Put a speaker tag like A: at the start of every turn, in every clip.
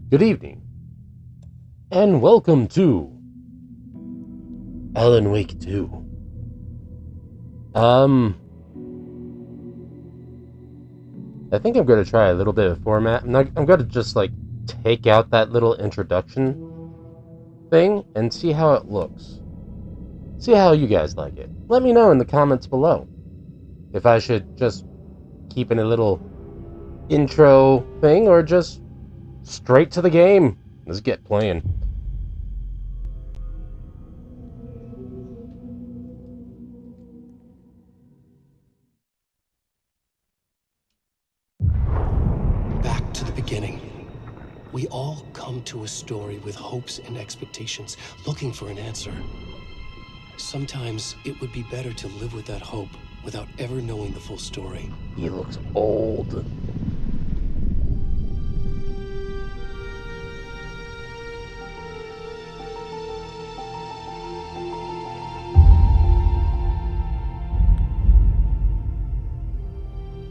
A: Good evening, and welcome to Alan Wake 2. I think I'm going to try a little bit of format. I'm going to just, take out that little introduction thing and see how it looks. See how you guys like it. Let me know in the comments below if I should just keep in a little intro thing or just straight to the game. Let's get playing.
B: Back to the beginning. We all come to a story with hopes and expectations, looking for an answer. Sometimes it would be better to live with that hope without ever knowing the full story.
A: He looks old.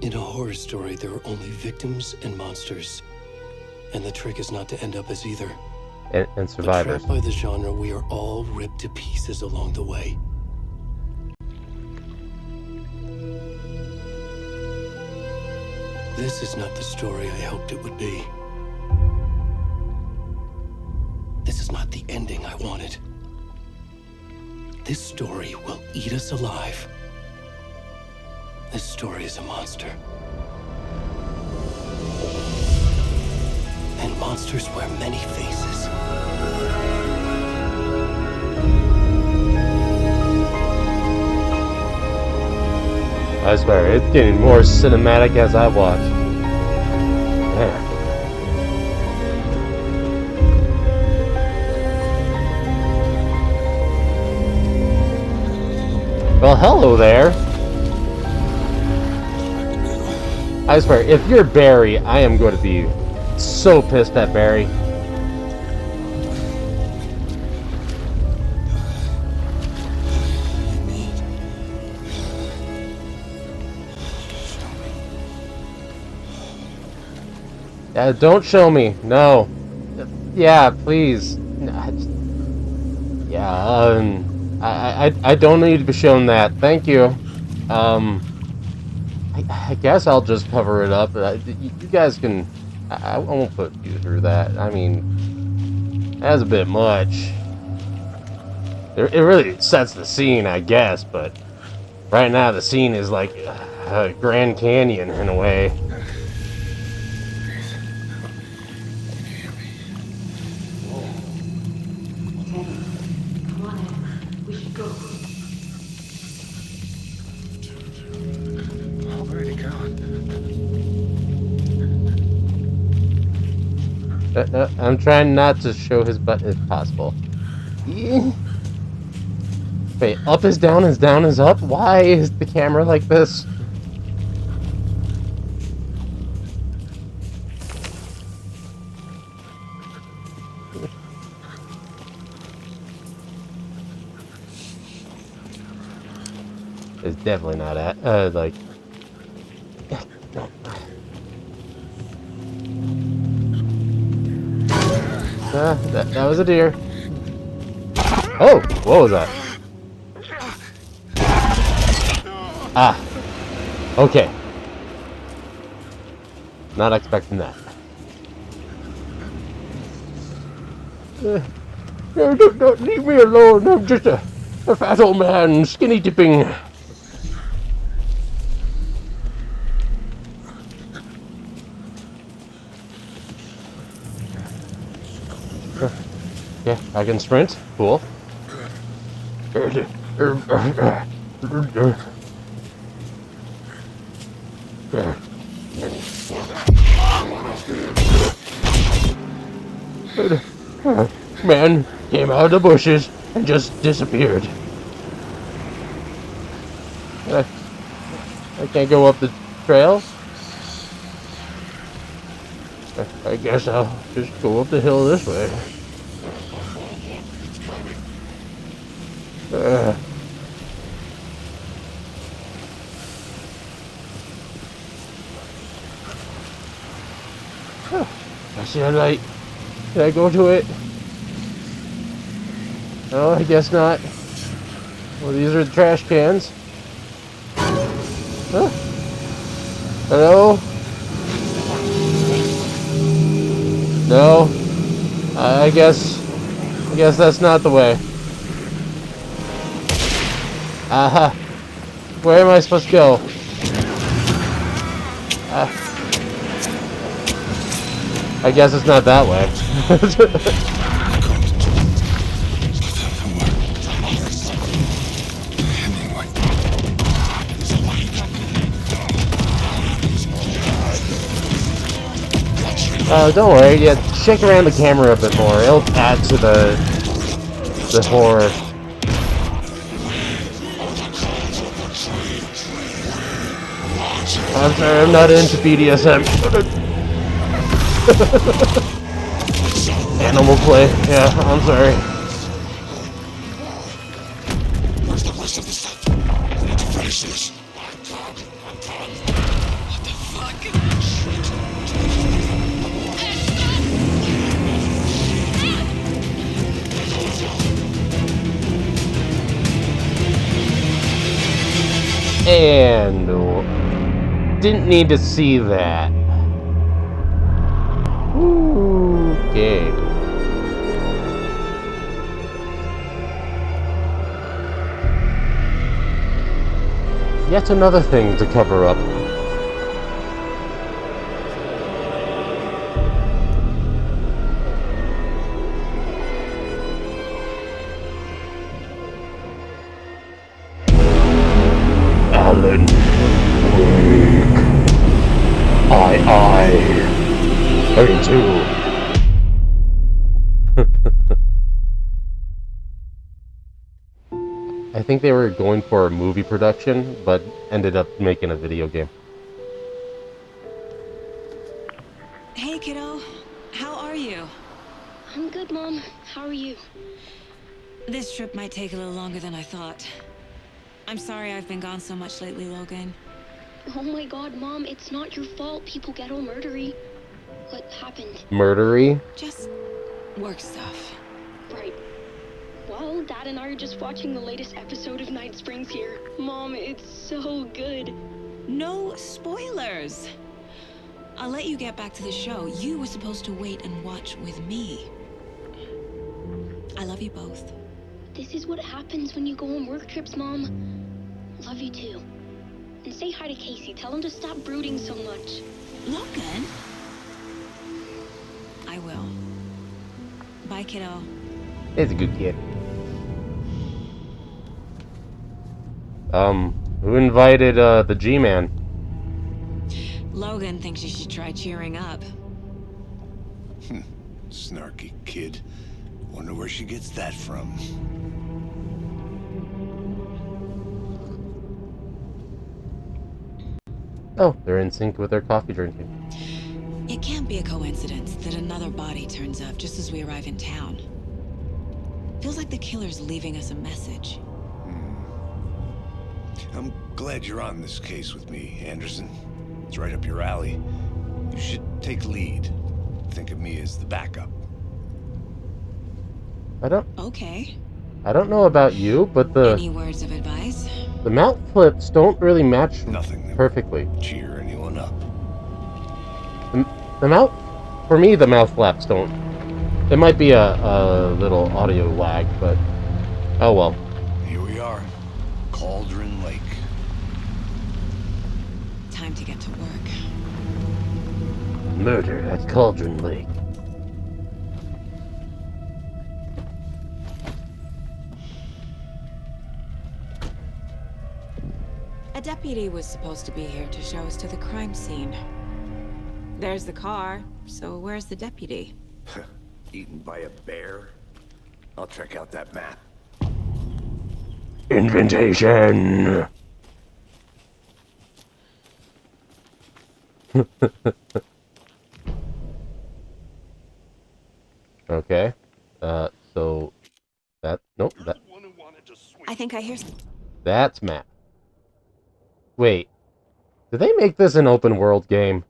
B: In a horror story, there are only victims and monsters. And the trick is not to end up as either.
A: And survivors.
B: But trapped by the genre, we are all ripped to pieces along the way. This is not the story I hoped it would be. This is not the ending I wanted. This story will eat us alive. This story is a monster. And monsters wear many faces.
A: I swear, it's getting more cinematic as I watch. Man. Well, hello there. I swear, if you're Barry, I am going to be so pissed at Barry. Don't show me. No. Yeah, please. Yeah, I don't need to be shown that. Thank you. I guess I'll just cover it up. You guys can... I won't put you through that. I mean, that's a bit much. It really sets the scene, I guess, but right now the scene is like a Grand Canyon in a way. I'm trying not to show his butt if possible. Wait, up is down is up? Why is the camera like this? It's definitely not at, like... That was a deer. Oh, what was that? Ah, okay. Not expecting that. Don't leave me alone. I'm just a fat old man, skinny dipping. Yeah, I can sprint. Cool. Man came out of the bushes and just disappeared. I can't go up the trail. I guess I'll just go up the hill this way. I see a light. Can I go to it? No, I guess not. Well, these are the trash cans. Huh? Hello? No. I guess that's not the way. Aha. Where am I supposed to go? I guess it's not that way. Don't worry. Yeah, shake around the camera a bit more. It'll add to the horror. I'm sorry, I'm not into BDSM. Animal play. Yeah, I'm sorry.
B: Where's the rest of the stuff? I need to finish this. What the fuck?
A: And didn't need to see that. Okay. Yet another thing to cover up. Alan Wake. I. 32. I think they were going for a movie production, but ended up making a video game.
C: Hey, kiddo. How are you?
D: I'm good, Mom. How are you?
C: This trip might take a little longer than I thought. I'm sorry I've been gone so much lately, Logan.
D: Oh my god, Mom, it's not your fault people get all murdery. What happened?
A: Murdery?
C: Just work stuff.
D: Right. Well, Dad and I are just watching the latest episode of Night Springs here. Mom, it's so good.
C: No spoilers! I'll let you get back to the show. You were supposed to wait and watch with me. I love you both.
D: This is what happens when you go on work trips, Mom. Love you too. And say hi to Casey. Tell him to stop brooding so much.
C: Logan? I will. Bye, kiddo.
A: He's a good kid. Who invited, the G-Man?
C: Logan thinks you should try cheering up.
E: Snarky kid. Wonder where she gets that from.
A: Oh, they're in sync with their coffee drinking.
C: It can't be a coincidence that another body turns up just as we arrive in town. Feels like the killer's leaving us a message.
E: I'm glad you're on this case with me, Anderson. It's right up your alley. You should take lead. Think of me as the backup.
A: I don't
C: Okay.
A: know about you, but
C: Any words of advice?
A: the mouth flips don't really match
E: Nothing that
A: perfectly.
E: would cheer anyone up.
A: The mouth, for me, the mouth flaps don't. It might be a little audio lag, but oh well.
E: Here we are. Cauldron Lake.
C: Time to get to work.
A: Murder at Cauldron Lake.
C: A deputy was supposed to be here to show us to the crime scene. There's the car, so where's the deputy?
E: Eaten by a bear? I'll check out that map.
A: Invitation. Okay. So that nope.
C: I think I hear
A: That's map. Wait. Did they make this an open world game?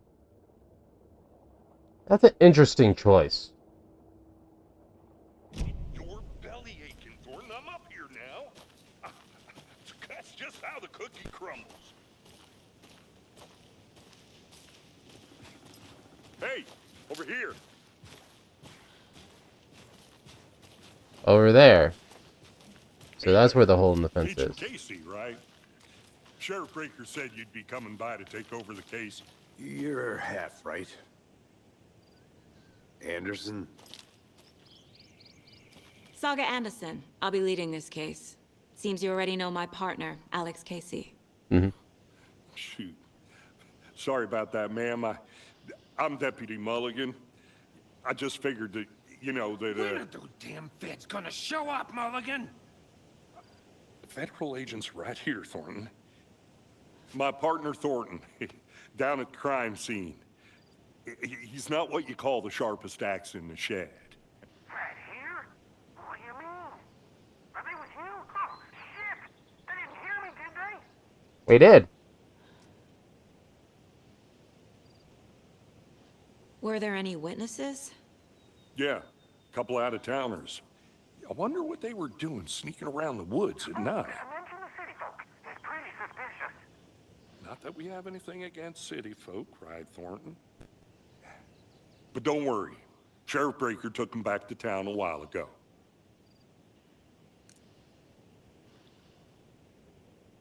A: That's an interesting choice.
F: here.
A: Over there. So that's where the hole in the fence
F: Agent
A: is.
F: Casey, right? Sheriff Breaker said you'd be coming by to take over the case.
E: You're half right. Anderson?
C: Saga Anderson. I'll be leading this case. Seems you already know my partner, Alex Casey.
A: Mm-hmm.
F: Shoot. Sorry about that, ma'am. I'm Deputy Mulligan. I just figured that, you know, that,
G: When are those damn feds gonna show up, Mulligan?
F: the federal agent's right here, Thornton. My partner, Thornton, down at the crime scene. He's not what you call the sharpest axe in the shed.
G: Right here? What do you mean? Are they with you? Oh, shit! They didn't hear me, did they?
A: We did.
C: Were there any witnesses?
F: Yeah, a couple out-of-towners. I wonder what they were doing sneaking around the woods at night.
G: Mention the city folk. It's pretty suspicious.
F: Not that we have anything against city folk, cried Thornton. But don't worry. Sheriff Breaker took them back to town a while ago.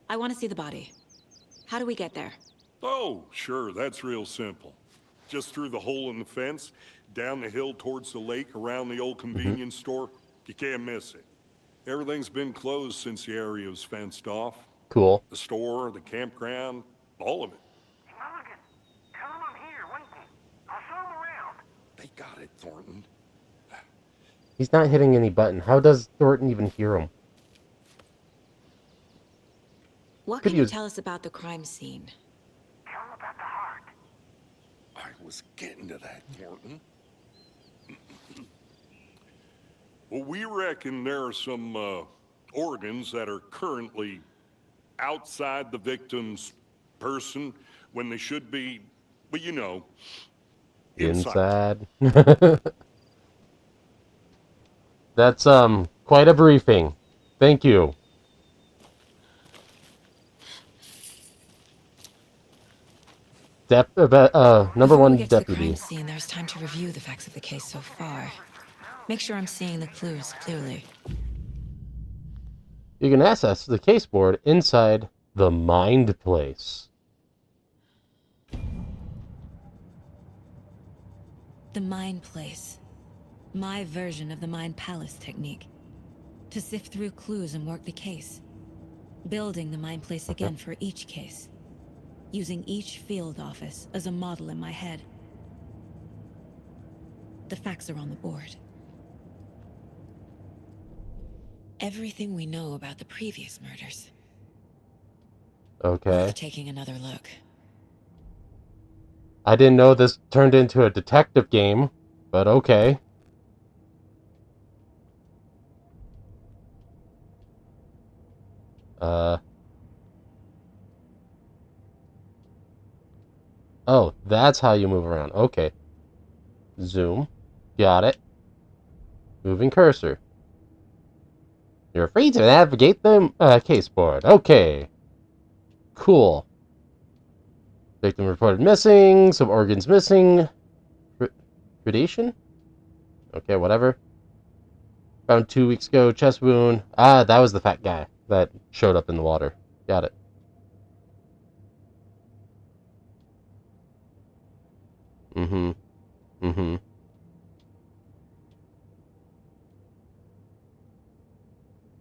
C: I want to see the body. How do we get there?
F: Oh, sure, that's real simple. Just through the hole in the fence, down the hill towards the lake, around the old convenience store. You can't miss it. Everything's been closed since the area was fenced off.
A: Cool.
F: The store, the campground, all of it.
G: Mulligan, tell them I'm here, waiting. I'll show them around.
F: They got it, Thornton.
A: He's not hitting any button. How does Thornton even hear him?
C: What
A: Could
C: can you
A: use-
C: tell us about the crime scene?
G: Tell them about the heart.
F: I was getting to that, Thornton. Well, we reckon there are some organs that are currently outside the victim's person when they should be, but you know, inside.
A: That's quite a briefing. Thank you. Number
C: Before
A: one
C: we get to the
A: deputy.
C: crime scene, there's time to review the facts of the case so far. Make sure I'm seeing the clues clearly.
A: You can access the case board inside the Mind Place.
C: The Mind Place. My version of the Mind Palace technique. To sift through clues and work the case. Building the Mind Place again for each case. Using each field office as a model in my head. The facts are on the board. Everything we know about the previous murders.
A: Okay.
C: Worth taking another look.
A: I didn't know this turned into a detective game, but okay. Oh, that's how you move around. Okay. Zoom. Got it. Moving cursor. You're free to navigate the case board. Okay. Cool. Victim reported missing. Some organs missing. Predation? Okay, whatever. Found 2 weeks ago. Chest wound. Ah, that was the fat guy that showed up in the water. Got it.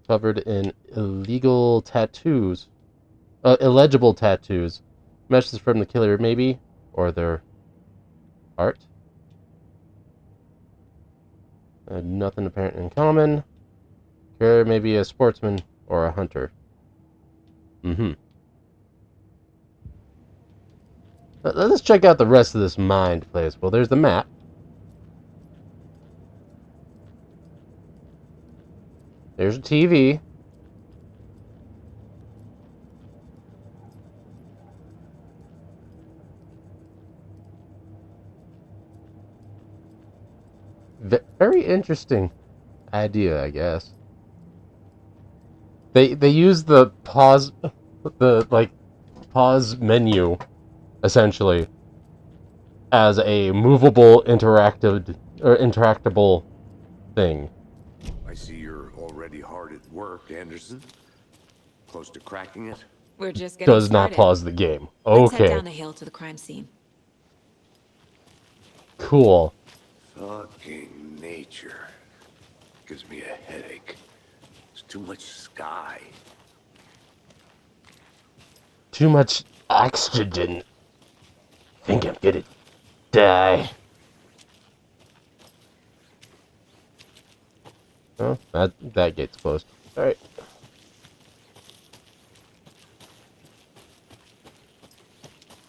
A: Covered in illegal tattoos. Illegible tattoos. Messages from the killer, maybe? Or their art? Nothing apparent in common. Killer may be a sportsman or a hunter. Let's check out the rest of this Mind Place. Well, there's the map. There's a TV. Very interesting idea, I guess. They use the pause menu essentially as a movable, interactable thing.
E: I see you're already hard at work, Anderson. Close to cracking it?
C: We're just getting
A: Does not
C: started.
A: pause the game.
C: Let's head
A: Okay,
C: down the hill to the crime scene.
A: cool.
E: Fucking nature. Gives me a headache. There's too much sky.
A: Too much oxygen. Think I'm gonna die. Oh, that gate's closed. Alright.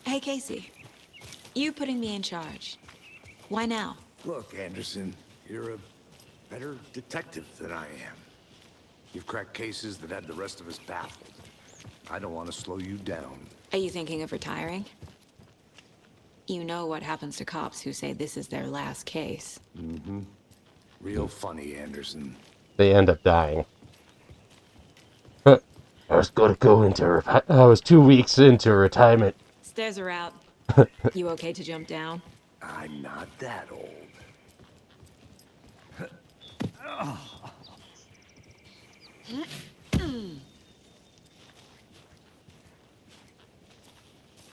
C: Hey, Casey. You putting me in charge. Why now?
E: Look, Anderson, you're a better detective than I am. You've cracked cases that had the rest of us baffled. I don't want to slow you down.
C: Are you thinking of retiring? You know what happens to cops who say this is their last case.
E: Mm-hmm. Real funny, Anderson.
A: They end up dying. I was 2 weeks into retirement.
C: Stairs are out. You okay to jump down?
E: I'm not that old.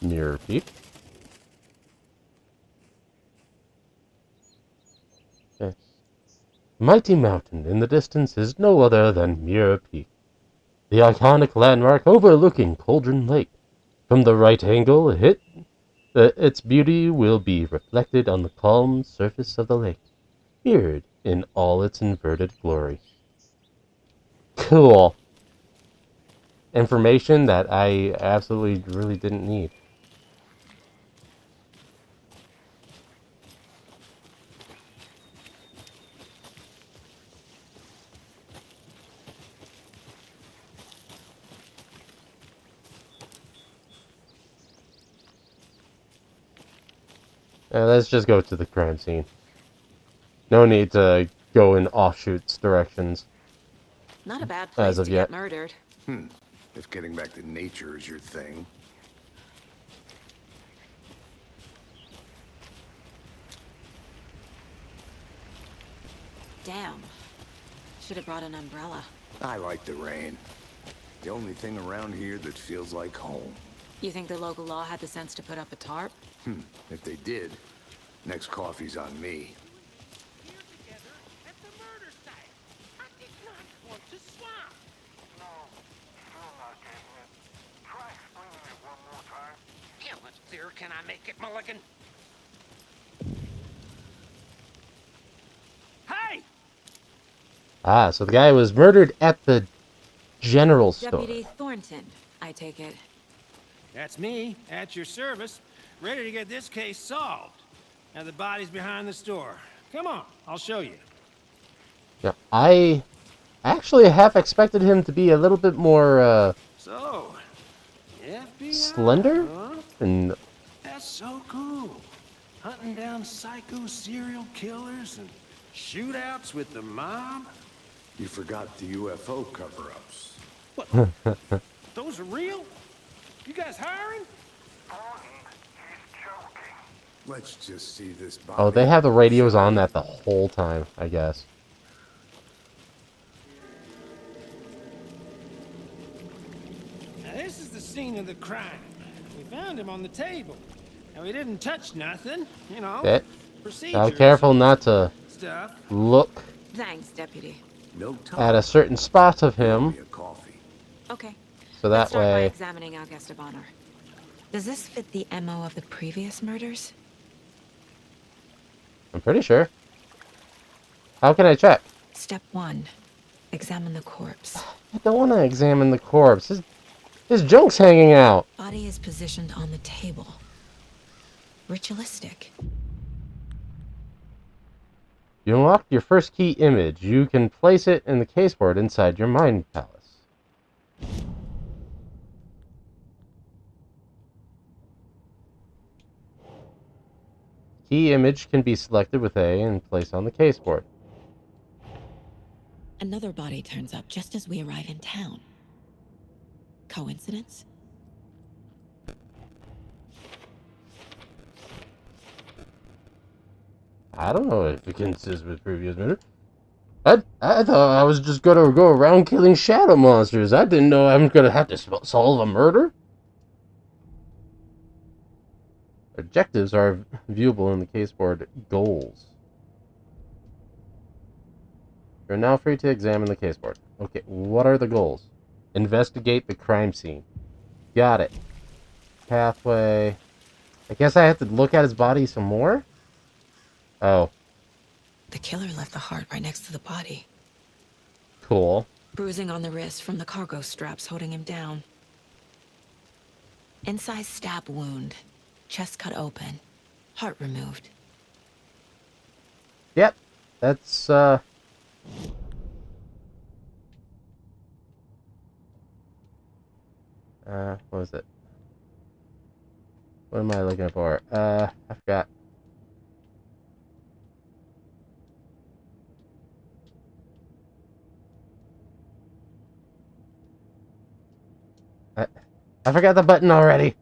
A: Mirror peep. Okay. Mighty mountain in the distance is no other than Mirror Peak, the iconic landmark overlooking Cauldron Lake. From the right angle, its beauty will be reflected on the calm surface of the lake, mirrored in all its inverted glory. Cool. Information that I absolutely really didn't need. Let's just go to the crime scene. No need to go in offshoots directions
C: Not a bad
A: as
C: place
A: of
C: to
A: yet.
C: get murdered.
E: If getting back to nature is your thing.
C: Damn. Should have brought an umbrella.
E: I like the rain. The only thing around here that feels like home.
C: You think the local law had the sense to put up a tarp?
E: If they did, next coffee's on me.
G: Here together at the murder site. I did not want to swap. No, still not getting it. Try explaining it one more time. How much clearer can I make it, Mulligan? Hey!
A: So the guy was murdered at the general store.
C: Deputy Thornton, I take it.
H: That's me, at your service, ready to get this case solved. Now the body's behind the store. Come on, I'll show you.
A: Yeah, I actually half expected him to be a little bit more
H: So, FBI,
A: slender,
H: huh?
A: and
H: That's so cool. Hunting down psycho serial killers and shootouts with the mob.
E: You forgot the UFO cover-ups.
H: What? Those are real? You guys hiring?
E: Let's just see this body.
A: oh, they have the radios on that the whole time, I guess.
H: Now this is the scene of the crime. We found him on the table. Now he didn't touch nothing, you know.
A: Okay. Now
H: Procedures
A: careful not to
H: stuff.
A: look
C: Thanks, Deputy.
E: No time.
A: at a certain spot of him,
E: Be a coffee.
C: Okay.
A: so
C: Let's
A: that
C: start by
A: way.
C: examining our guest of honor. Does this fit the MO of the previous murders?
A: I'm pretty sure. How can I check?
C: Step 1. Examine the corpse.
A: I don't want to examine the corpse. His junk's hanging out.
C: Body is positioned on the table. Ritualistic.
A: You unlock your first key image. You can place it in the caseboard inside your mind palace. Key image can be selected with A and placed on the caseboard.
C: Another body turns up just as we arrive in town. Coincidence?
A: I don't know if it consists with previous murder. I thought I was just gonna go around killing shadow monsters. I didn't know I was gonna have to solve a murder. Objectives are viewable in the caseboard goals. You're now free to examine the caseboard. Okay, what are the goals? Investigate the crime scene. Got it. Pathway. I guess I have to look at his body some more? Oh,
C: The killer left the heart right next to the body.
A: cool.
C: Bruising on the wrist from the cargo straps holding him down. Incised stab wound. Chest cut open. Heart removed.
A: Yep. That's, what was it? What am I looking for? I forgot. I forgot the button already.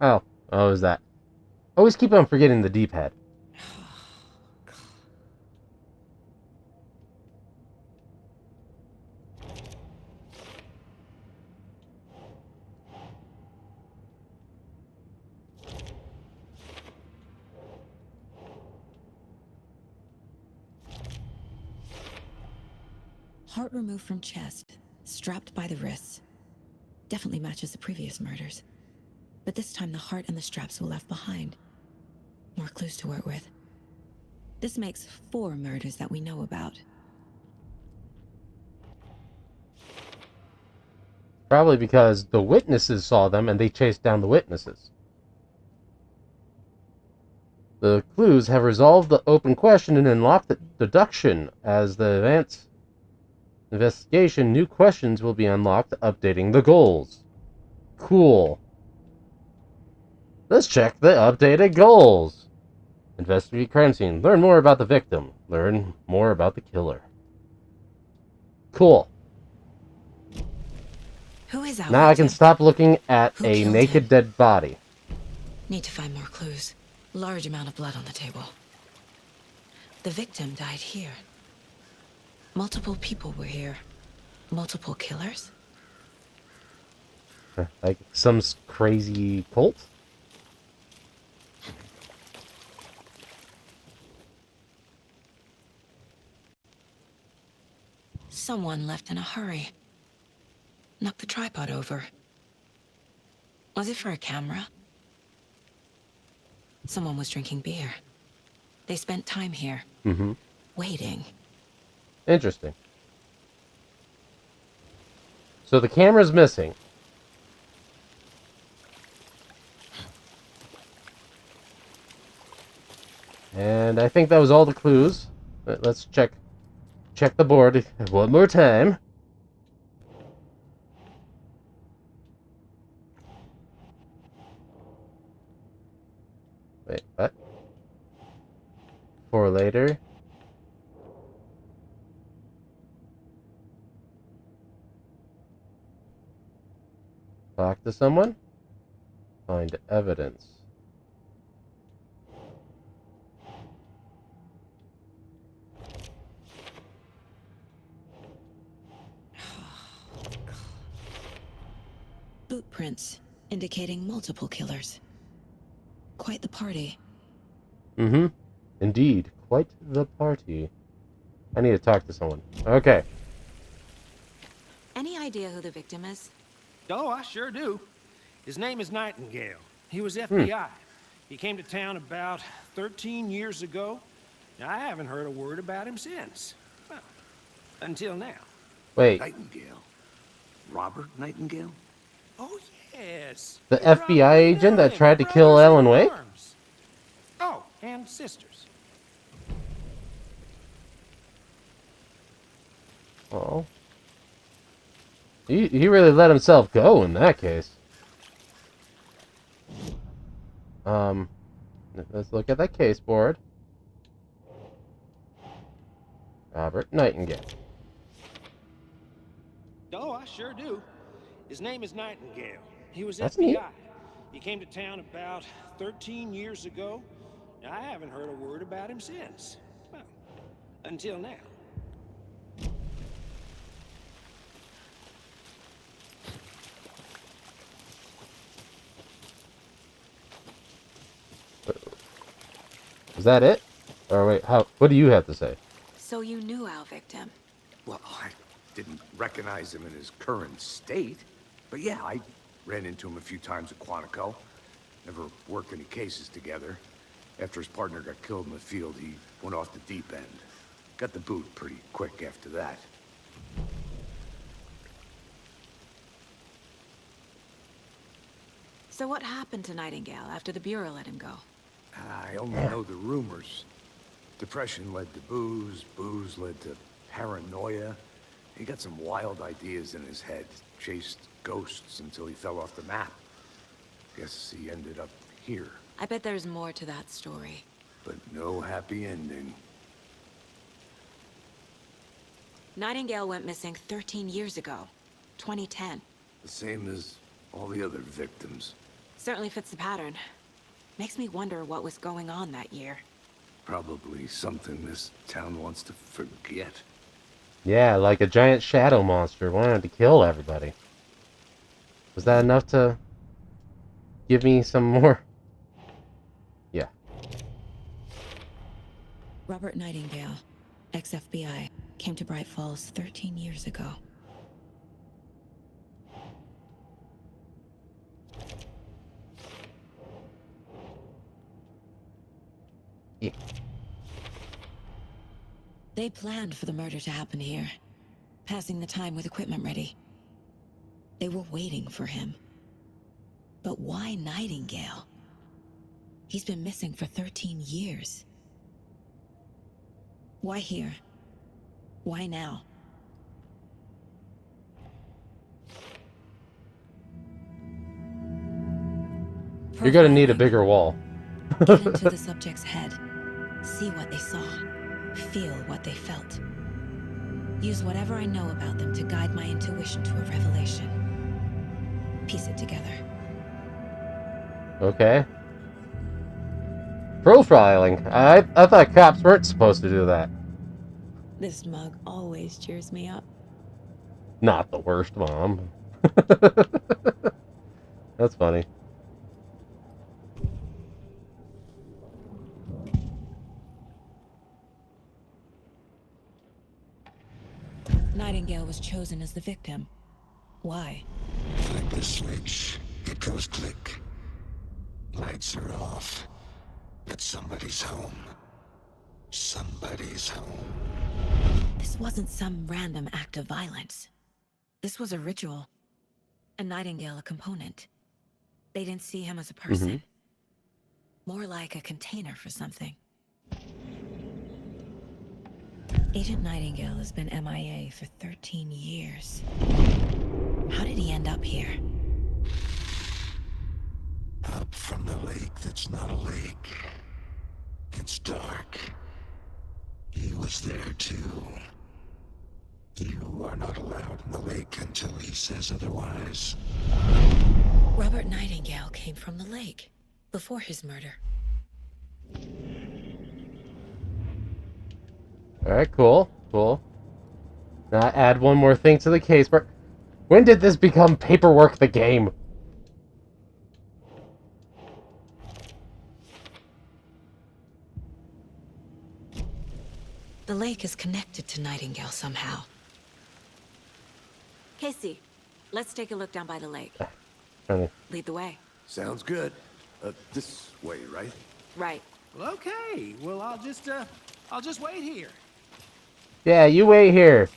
A: Oh, what was that? Always keep on forgetting the D-pad.
C: Heart removed from chest. Strapped by the wrists. Definitely matches the previous murders. But this time the heart and the straps were left behind. More clues to work with. This makes 4 murders that we know about.
A: Probably because the witnesses saw them and they chased down the witnesses. The clues have resolved the open question and unlocked the deduction. As the advance investigation, new questions will be unlocked, updating the goals. Cool. Let's check the updated goals. Investigate crime scene. Learn more about the victim. Learn more about the killer. Cool.
C: Who is our
A: Now I can
C: victim?
A: stop looking at
C: Who
A: a
C: killed
A: naked
C: him?
A: dead body.
C: Need to find more clues. Large amount of blood on the table. The victim died here. Multiple people were here. Multiple killers?
A: Like some crazy cult?
C: Someone left in a hurry. Knocked the tripod over. Was it for a camera? Someone was drinking beer. They spent time here.
A: Mm-hmm.
C: Waiting.
A: Interesting. So the camera's missing. And I think that was all the clues. Let's check the board one more time. Wait, what? For later. Talk to someone. Find evidence.
C: Boot prints indicating multiple killers. Quite the party.
A: Mm-hmm. Indeed. Quite the party. I need to talk to someone. Okay.
C: Any idea who the victim is?
H: Oh, I sure do. His name is Nightingale. He was FBI. He came to town about 13 years ago. Now, I haven't heard a word about him since. Well, until now.
A: Wait.
E: Nightingale? Robert Nightingale?
H: Oh, yes.
A: The
H: You probably
A: FBI agent
H: know
A: that
H: him.
A: tried to kill
H: Brothers in
A: Alan Wake?
H: arms. Oh, and sisters.
A: Oh. He really let himself go in that case. Let's look at that case board. Robert Nightingale.
H: Oh, I sure do. His name is Nightingale. He was
A: That's neat.
H: FBI. He came to town about 13 years ago. I haven't heard a word about him since. Well, until now.
A: Is that it? Or wait, how? What do you have to say?
C: So you knew our victim?
E: Well, I didn't recognize him in his current state. But yeah, I ran into him a few times at Quantico. Never worked any cases together. After his partner got killed in the field, he went off the deep end. Got the boot pretty quick after that.
C: So what happened to Nightingale after the Bureau let him go?
E: I only know the rumors. Depression led to booze, booze led to paranoia. He got some wild ideas in his head, chased ghosts until he fell off the map. Guess he ended up here.
C: I bet there's more to that story.
E: But no happy ending.
C: Nightingale went missing 13 years ago, 2010.
E: The same as all the other victims.
C: Certainly fits the pattern. Makes me wonder what was going on that year.
E: Probably something this town wants to forget.
A: Yeah, like a giant shadow monster wanted to kill everybody. Was that enough to give me some more? Yeah.
C: Robert Nightingale, ex-FBI, came to Bright Falls 13 years ago.
A: Yeah.
C: They planned for the murder to happen here, passing the time with equipment ready. They were waiting for him. But why Nightingale? He's been missing for 13 years. Why here? Why now?
A: You're gonna need a bigger wall.
C: Get into the subject's head. See what they saw. Feel what they felt. Use whatever I know about them to guide my intuition to a revelation. Piece it together.
A: Okay. Profiling. I thought cops weren't supposed to do that.
C: This mug always cheers me up.
A: Not the worst, Mom. That's funny.
C: Nightingale was chosen as the victim. Why?
I: Flick the switch. It goes click. Lights are off. But somebody's home. Somebody's home.
C: This wasn't some random act of violence. This was a ritual. And Nightingale a component. They didn't see him as a person. More like a container for something. Agent Nightingale has been MIA for 13 years. How did he end up here?
I: Up from the lake that's not a lake. It's dark. He was there too. You are not allowed in the lake until he says otherwise.
C: Robert Nightingale came from the lake, before his murder.
A: Alright, cool. Cool. Now add one more thing to the case. When did this become Paperwork the Game?
C: The lake is connected to Nightingale somehow. Casey, let's take a look down by the lake.
A: Funny.
C: Lead the way.
E: Sounds good. This way, right?
C: Right.
H: Well, okay. Well, I'll just wait here.
A: Yeah, you wait here.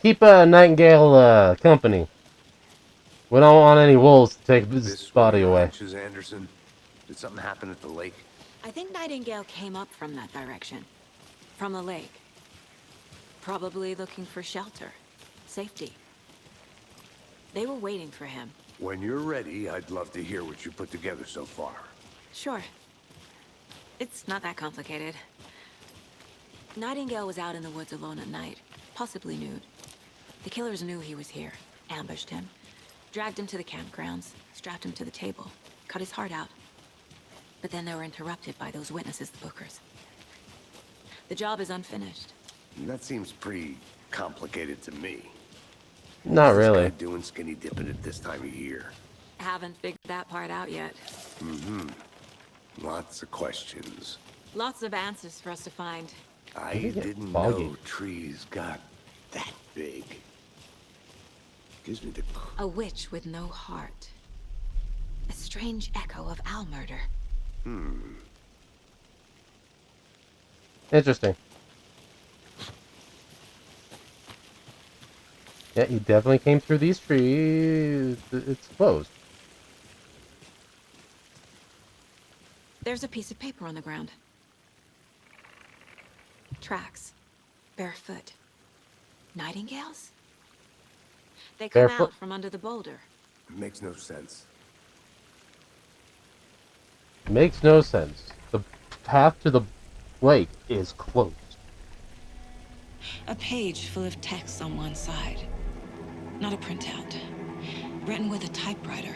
A: Keep Nightingale company. We don't want any wolves to take his body away.
E: Mrs. Anderson. Did something happen at the lake?
C: I think Nightingale came up from that direction. From the lake. Probably looking for shelter. Safety. They were waiting for him.
E: When you're ready, I'd love to hear what you put together so far.
C: Sure. It's not that complicated. Nightingale was out in the woods alone at night, possibly nude. The killers knew he was here, ambushed him, Dragged him to the campgrounds, strapped him to the table, cut his heart out. But then they were interrupted by those witnesses, the Bookers. The job is unfinished.
E: That seems pretty complicated to me.
A: Not
E: What's this guy
A: really.
E: doing skinny dipping at this time of year?
C: Haven't figured that part out yet.
E: Lots of questions.
C: Lots of answers for us to find.
E: I
A: Did it get
E: didn't
A: foggy?
E: know trees got that big. Gives me the...
C: A witch with no heart. A strange echo of owl murder.
A: Interesting. Yeah, he definitely came through these trees. It's closed.
C: There's a piece of paper on the ground. Tracks. Barefoot. Nightingales? They come
A: Barefoot?
C: out from under the boulder.
E: Makes no sense.
A: Makes no sense. The path to the lake is closed.
C: A page full of text on one side. Not a printout. Written with a typewriter.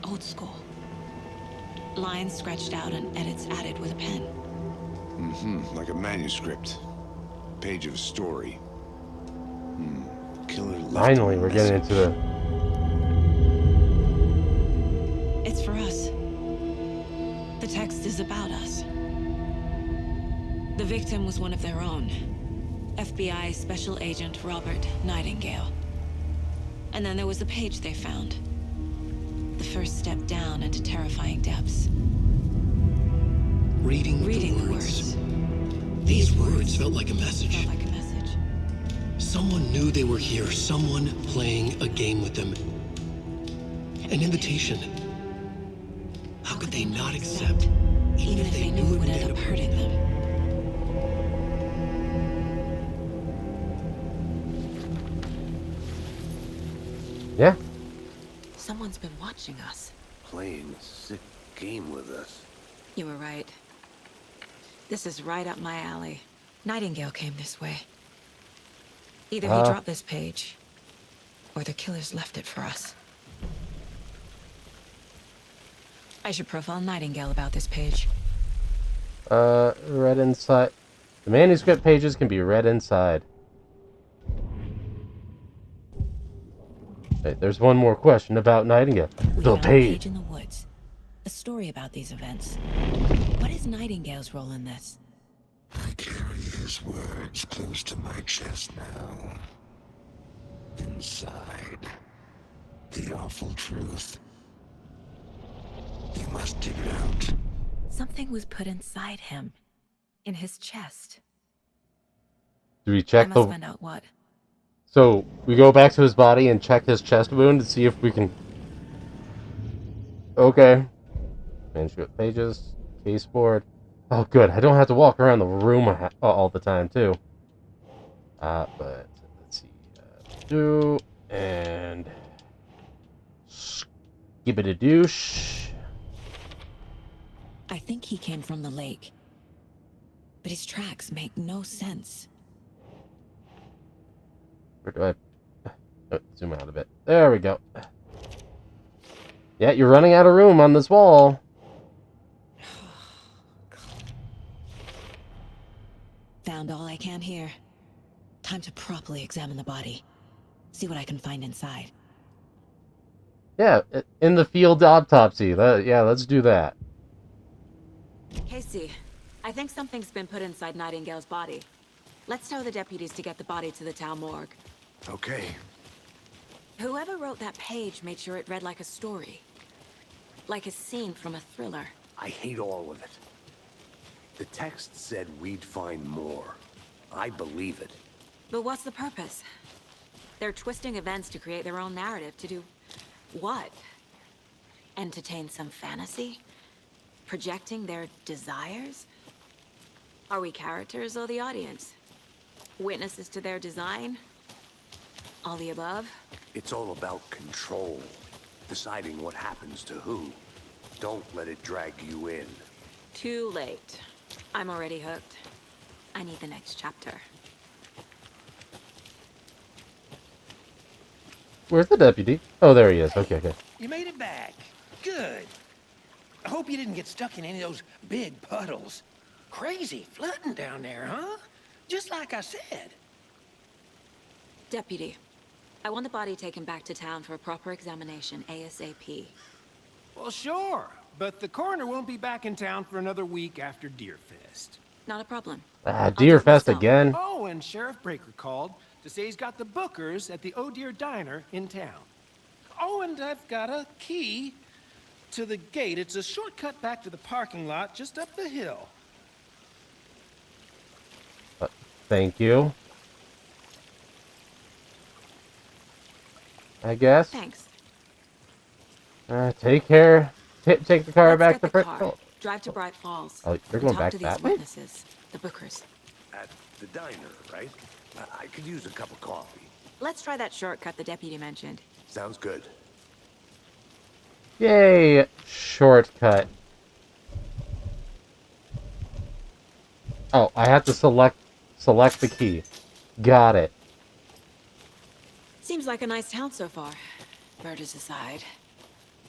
C: Old school. Lines scratched out and edits added with a pen.
I: Like a manuscript. Page of a story. Killer left
A: Finally,
I: a
A: we're getting into
I: message.
C: the... It's for us. The text is about us. The victim was one of their own. FBI Special Agent Robert Nightingale. And then there was the page they found. The first step down into terrifying depths.
B: Reading
C: Reading
B: the words. These words felt like a message.
C: Felt like a message.
B: Someone knew they were here, someone playing a game with them. An invitation. How could they not accept,
C: Even if they knew it would end up hurting them.
A: Yeah.
C: Someone's been watching us.
E: Playing a sick game with us.
C: You were right. This is right up my alley. Nightingale came this way. Either he dropped this page, or the killers left it for us. I should profile Nightingale about this page.
A: Read inside. The manuscript pages can be read inside. Wait, there's one more question about Nightingale.
C: We
A: The
C: found a
A: page.
C: page in the woods. A story about these events. What is Nightingale's role in this?
I: I carry his words close to my chest now. Inside. The awful truth. You must dig it out.
C: Something was put inside him. In his chest.
A: Do we
C: I
A: check
C: must
A: the...
C: find out what.
A: So, we go back to his body and check his chest wound to see if we can... Okay. Manuscript pages. Caseboard. Oh, good. I don't have to walk around the room all the time, too. But, let's see. Do... And... Skibidi-douche.
C: I think he came from the lake. But his tracks make no sense.
A: Where do I... zoom out a bit. There we go. Yeah, you're running out of room on this wall.
C: Found all I can here. Time to properly examine the body. See what I can find inside.
A: Yeah, in the field autopsy. Yeah, let's do that.
C: Casey, I think something's been put inside Nightingale's body. Let's tell the deputies to get the body to the town morgue.
E: Okay.
C: Whoever wrote that page made sure it read like a story. Like a scene from a thriller.
E: I hate all of it. The text said we'd find more. I believe it.
C: But what's the purpose? They're twisting events to create their own narrative to do... what? Entertain some fantasy? Projecting their desires? Are we characters or the audience? Witnesses to their design? All the above?
E: It's all about control. Deciding what happens to who. Don't let it drag you in.
C: Too late. I'm already hooked. I need the next chapter.
A: Where's the deputy? Oh, there he is. Okay, okay.
H: You made it back. Good. I hope you didn't get stuck in any of those big puddles. Crazy flooding down there, huh? Just like I said.
C: Deputy, I want the body taken back to town for a proper examination ASAP.
H: Well, sure. But the coroner won't be back in town for another week after Deerfest.
C: Not a problem.
A: Ah,
C: I'll do
A: Deer
C: it
A: Fest
C: myself.
A: again.
H: Oh, and Sheriff Breaker called to say he's got the bookers at the Oh Deer Diner in town. Oh, and I've got a key to the gate. It's a shortcut back to the parking lot just up the hill.
A: Thank you. I guess.
C: Thanks.
A: Take care. Take the car
C: Let's
A: back
C: get
A: to
C: the
A: Frick.
C: car.
A: Oh,
C: Drive to Bright Falls.
A: oh, you're
C: and
A: going
C: talk
A: back
C: to
A: that
C: these
A: way?
C: witnesses, the bookers.
E: At the diner, right? I could use a cup of coffee.
C: Let's try that shortcut the deputy mentioned.
E: Sounds good.
A: Yay! Shortcut. Oh, I have to select the key. Got it.
C: Seems like a nice town so far. Murders aside.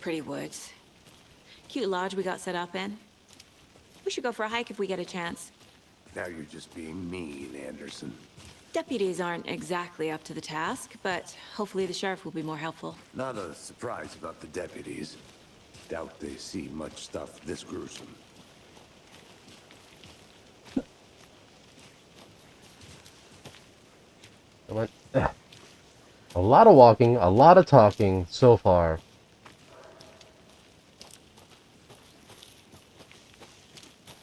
C: Pretty woods. Cute lodge we got set up in. We should go for a hike if we get a chance.
E: Now you're just being mean, Anderson.
C: Deputies aren't exactly up to the task, but hopefully the sheriff will be more helpful.
E: Not a surprise about the deputies. Doubt they see much stuff this gruesome.
A: I went. A lot of walking, a lot of talking so far.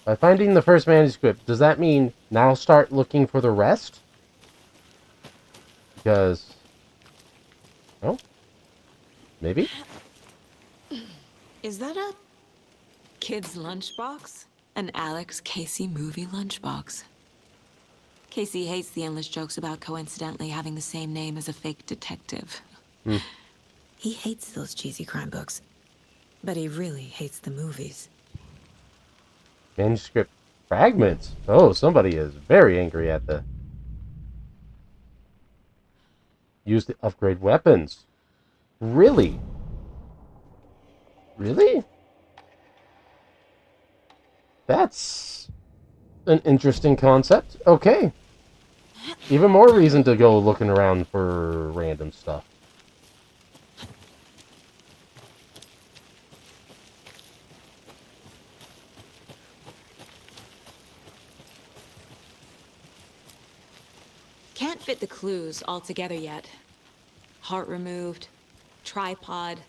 A: By finding the first manuscript, does that mean now start looking for the rest? Because... Oh? Maybe?
C: Is that a kid's lunchbox? An Alex Casey movie lunchbox. Casey hates the endless jokes about coincidentally having the same name as a fake detective. He hates those cheesy crime books, but he really hates the movies.
A: Manuscript fragments. Oh, somebody is very angry at the... Use to upgrade weapons. Really? Really? That's an interesting concept. Okay. Even more reason to go looking around for random stuff.
C: Can't fit the clues all together yet. Heart removed, tripod,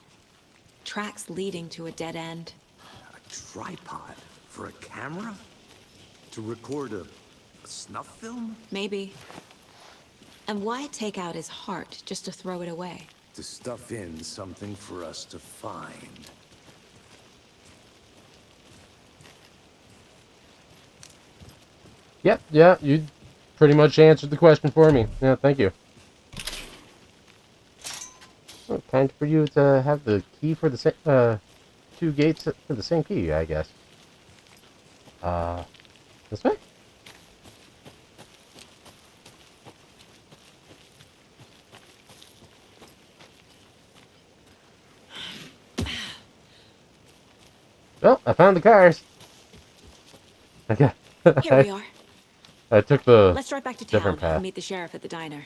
C: tracks leading to a dead end.
E: A tripod? For a camera? To record a snuff film?
C: Maybe. And why take out his heart just to throw it away?
E: To stuff in something for us to find.
A: Yep, yeah, you pretty much answered the question for me. Yeah, thank you. Well, kind for you to have the key for the same, two gates for the same key, I guess. This way? Well, I found the cars. Okay.
C: Here we are.
A: I took the
C: Let's drive back to town
A: different path.
C: and meet the sheriff at the diner.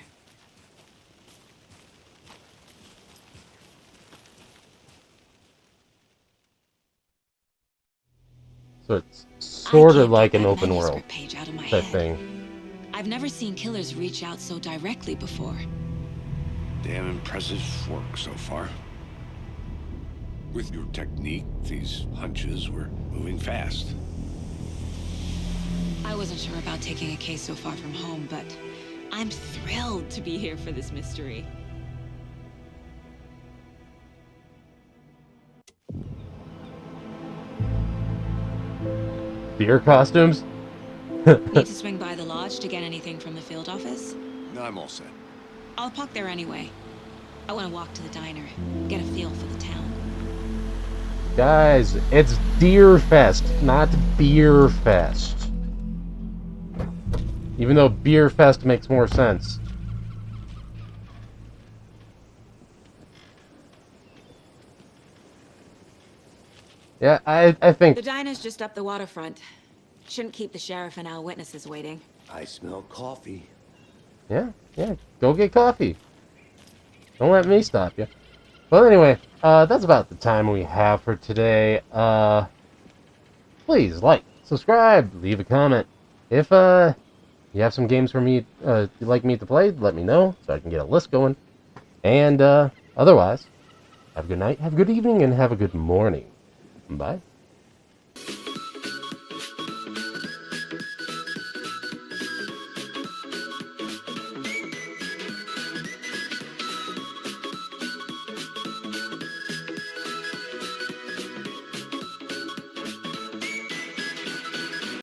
A: So it's sort of like an
C: that
A: open world
C: manuscript page out of my
A: type
C: head.
A: thing.
C: I've never seen killers reach out so directly before.
E: Damn impressive work so far. With your technique, these hunches were moving fast.
C: I wasn't sure about taking a case so far from home, but I'm thrilled to be here for this mystery.
A: Deer costumes?
C: Need to swing by the lodge to get anything from the field office?
E: No, I'm all set.
C: I'll park there anyway. I want to walk to the diner, get a feel for the town.
A: Guys, it's Deer Fest, not Beer Fest. Even though Beer Fest makes more sense. Yeah, I think...
C: The diner's just up the waterfront. Shouldn't keep the sheriff and our witnesses waiting.
B: I smell coffee.
A: Yeah, yeah, go get coffee. Don't let me stop you. Well, anyway, that's about the time we have for today. Please like, subscribe, leave a comment. If, you have some games for me, you'd like me to play, let me know so I can get a list going. And, otherwise, have a good night, have a good evening, and have a good morning. Bye.